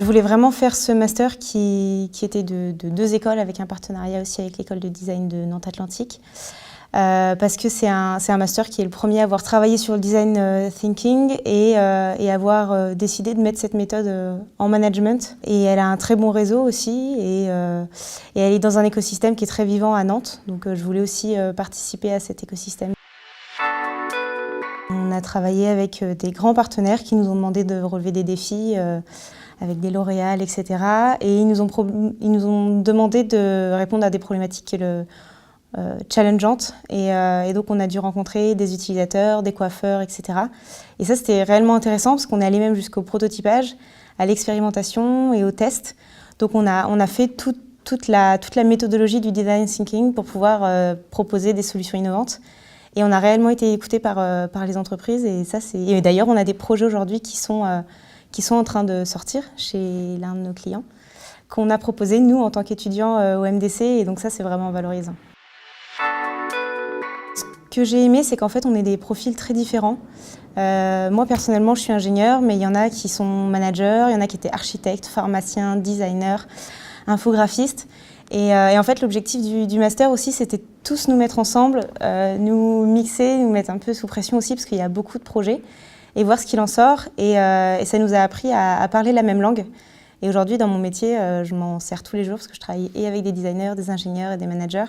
Je voulais vraiment faire ce master qui était de 2 écoles, avec un partenariat aussi avec l'école de design de Nantes Atlantique. Parce que c'est un master qui est le premier à avoir travaillé sur le design thinking et avoir décidé de mettre cette méthode en management. Et elle a un très bon réseau aussi et elle est dans un écosystème qui est très vivant à Nantes. Donc je voulais aussi participer à cet écosystème. On a travaillé avec des grands partenaires qui nous ont demandé de relever des défis avec des L'Oréal, etc. Et ils nous ont demandé de répondre à des problématiques challengeantes. Et donc on a dû rencontrer des utilisateurs, des coiffeurs, etc. Et ça, c'était réellement intéressant parce qu'on est allé même jusqu'au prototypage, à l'expérimentation et au test. Donc on a fait toute la méthodologie du design thinking pour pouvoir proposer des solutions innovantes. Et on a réellement été écoutés par les entreprises. Et d'ailleurs, on a des projets aujourd'hui qui sont en train de sortir chez l'un de nos clients, qu'on a proposé, nous, en tant qu'étudiants au MDC. Et donc ça, c'est vraiment valorisant. Ce que j'ai aimé, c'est qu'en fait, on est des profils très différents. Moi, personnellement, je suis ingénieure, mais il y en a qui sont managers, il y en a qui étaient architectes, pharmaciens, designers, infographistes. Et en fait, l'objectif du master aussi, c'était tous nous mettre ensemble, nous mixer, nous mettre un peu sous pression aussi, parce qu'il y a beaucoup de projets, et voir ce qu'il en sort. Et ça nous a appris à parler la même langue. Et aujourd'hui, dans mon métier, je m'en sers tous les jours, parce que je travaille et avec des designers, des ingénieurs et des managers.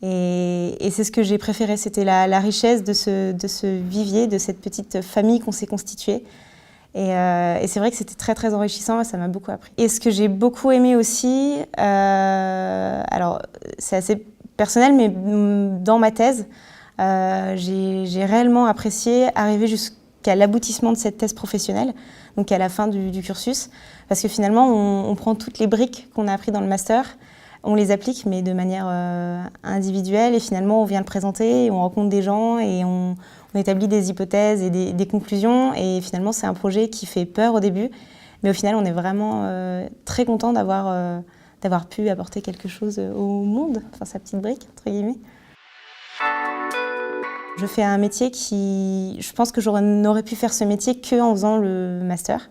Et c'est ce que j'ai préféré, c'était la richesse de ce vivier, de cette petite famille qu'on s'est constituée. Et c'est vrai que c'était très très enrichissant et ça m'a beaucoup appris. Et ce que j'ai beaucoup aimé aussi, alors c'est assez personnel, mais dans ma thèse, j'ai réellement apprécié arriver jusqu'à l'aboutissement de cette thèse professionnelle, donc à la fin du cursus, parce que finalement on prend toutes les briques qu'on a apprises dans le master, on les applique mais de manière individuelle et finalement on vient le présenter, on rencontre des gens et on établit des hypothèses et des conclusions et finalement c'est un projet qui fait peur au début mais au final on est vraiment très content d'avoir pu apporter quelque chose au monde, enfin sa petite brique entre guillemets. Je fais un métier je pense que je n'aurais pu faire ce métier qu'en faisant le master.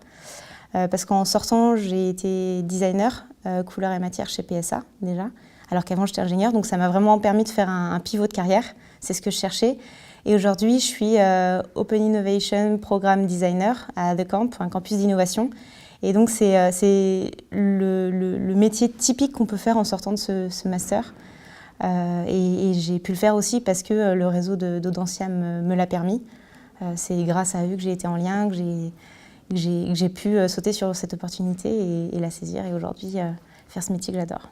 Parce qu'en sortant, j'ai été designer couleur et matière chez PSA déjà, alors qu'avant j'étais ingénieure, donc ça m'a vraiment permis de faire un pivot de carrière, c'est ce que je cherchais. Et aujourd'hui, je suis Open Innovation Programme Designer à The Camp, un campus d'innovation. Et donc c'est le métier typique qu'on peut faire en sortant de ce master. Et j'ai pu le faire aussi parce que le réseau d'Audencia me l'a permis. C'est grâce à eux que j'ai été en lien, que j'ai pu sauter sur cette opportunité et la saisir et aujourd'hui faire ce métier que j'adore.